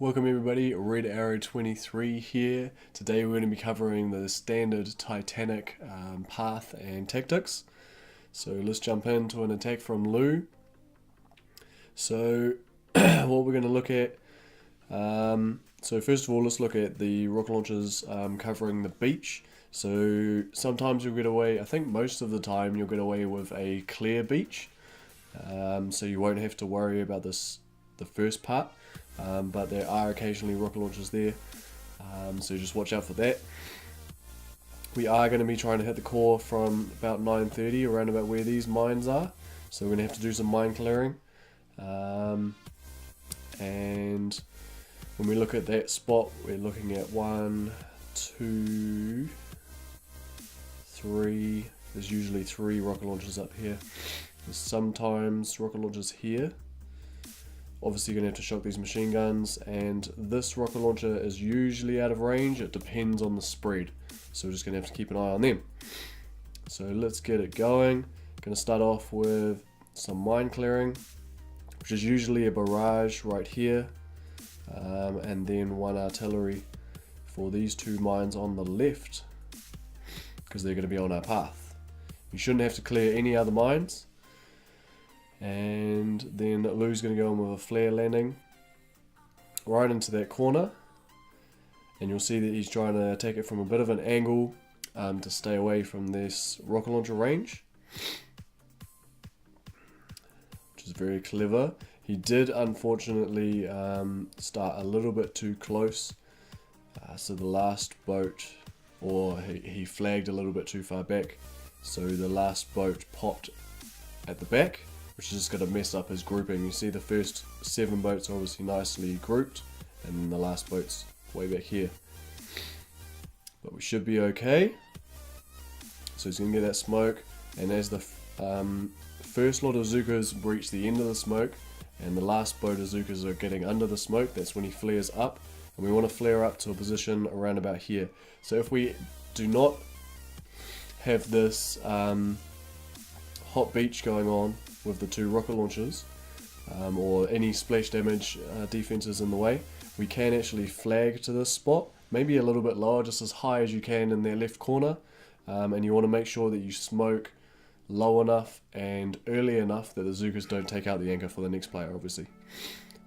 Welcome everybody, Red Arrow 23 here. Today we're going to be covering the standard Titanic path and tactics. So let's jump into an attack from Lou. So what we're going to look at, so first of all let's look at the rocket launchers covering the beach. So sometimes you'll get away, I think most of the time you'll get away with a clear beach. So you won't have to worry about the first part. But there are occasionally rocket launchers there, so just watch out for that. We are going to be trying to hit the core from about 9:30, around about where these mines are, so we're going to have to do some mine clearing. And when we look at that spot, we're looking at 1, 2, 3, there's usually 3 rocket launchers up here. There's sometimes rocket launchers here. Obviously you're going to have to shock these machine guns, and this rocket launcher is usually out of range. It depends on the spread, so we're just going to have to keep an eye on them. So let's get it going. Going to start off with some mine clearing, which is usually a barrage right here, and then 1 artillery for these 2 mines on the left, because they're going to be on our path. You shouldn't have to clear any other mines. And then Lou's going to go in with a flare landing right into that corner, and you'll see that he's trying to attack it from a bit of an angle to stay away from this rocket launcher range, which is very clever. He did unfortunately start a little bit too close, so the last boat, or he flagged a little bit too far back, so the last boat popped at the back, which is just going to mess up his grouping. You see the first 7 boats are obviously nicely grouped, and then the last boat's way back here. But we should be okay. So he's going to get that smoke, and as the first lot of Zookas breach the end of the smoke, and the last boat of Zookas are getting under the smoke, that's when he flares up, and we want to flare up to a position around about here. So if we do not have this hot beach going on with the 2 rocket launchers, or any splash damage defenses in the way, we can actually flag to this spot, maybe a little bit lower, just as high as you can in their left corner, and you want to make sure that you smoke low enough and early enough that the Zookas don't take out the anchor for the next player, obviously.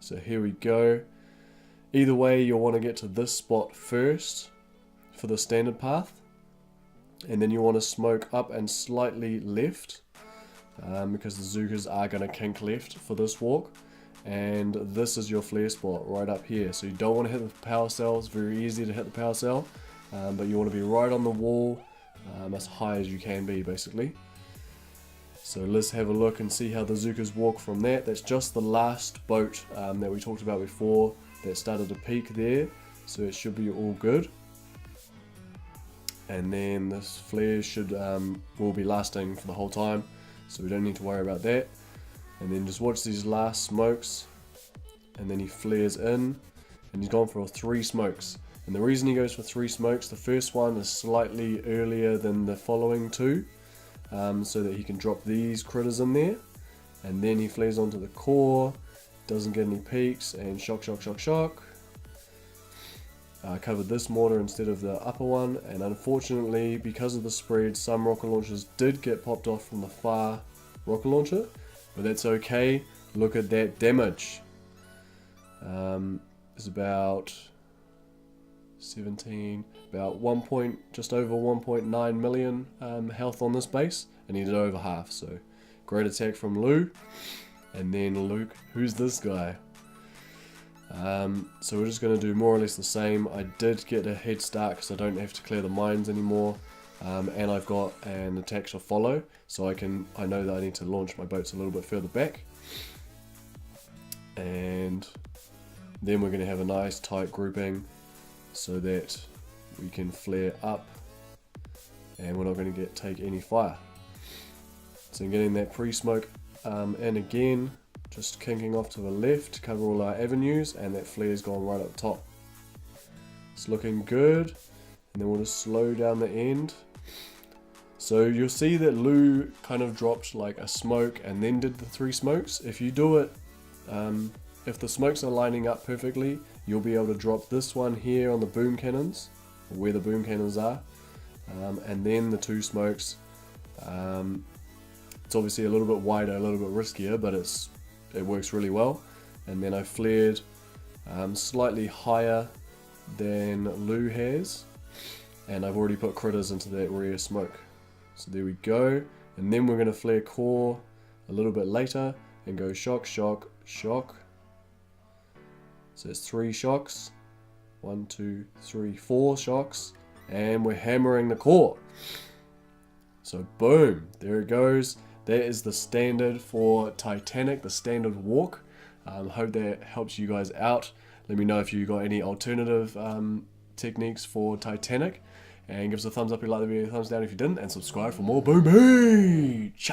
So here we go. Either way, you'll want to get to this spot first for the standard path, and then you want to smoke up and slightly left, because the Zookas are going to kink left for this walk, and this is your flare spot right up here. So you don't want to hit the power cell. It's very easy to hit the power cell, but you want to be right on the wall, as high as you can be basically. So let's have a look and see how the Zookas walk from that. That's just the last boat that we talked about before that started to peak there, so it should be all good. And then this flare will be lasting for the whole time, so we don't need to worry about that. And then just watch these last smokes, and then he flares in, and he's gone for 3 smokes. And the reason he goes for 3 smokes, the first one is slightly earlier than the following 2, so that he can drop these critters in there, and then he flares onto the core, doesn't get any peaks, and shock. Covered this mortar instead of the upper one, and unfortunately because of the spread, some rocket launchers did get popped off from the far rocket launcher, but that's okay. Look at that damage. It's about 17, about just over 1.9 million health on this base, and he did over half, so great attack from Lou. And then Luke, who's this guy? So we're just going to do more or less the same. I did get a head start because I don't have to clear the mines anymore, and I've got an attack to follow, so I know that I need to launch my boats a little bit further back, and then we're going to have a nice tight grouping so that we can flare up and we're not going to take any fire. So I'm getting that pre-smoke in again, just kinking off to the left to cover all our avenues, and that flare's gone right up top. It's looking good, and then we'll just slow down the end. So you'll see that Lou kind of dropped like a smoke and then did the 3 smokes. If you do it, if the smokes are lining up perfectly you'll be able to drop this one here on the boom cannons, where the boom cannons are, and then the 2 smokes. It's obviously a little bit wider, a little bit riskier, but it works really well. And then I flared slightly higher than Lou has, and I've already put critters into that rear smoke. So there we go. And then we're going to flare core a little bit later and go shock, shock, shock. So it's 3 shocks, 1, 2, 3, 4 shocks, and we're hammering the core. So boom, there it goes. That is the standard for Titanic, the standard walk. Hope that helps you guys out. Let me know if you got any alternative techniques for Titanic, and give us a thumbs up if you like the video, thumbs down if you didn't, and subscribe for more Boom Beach.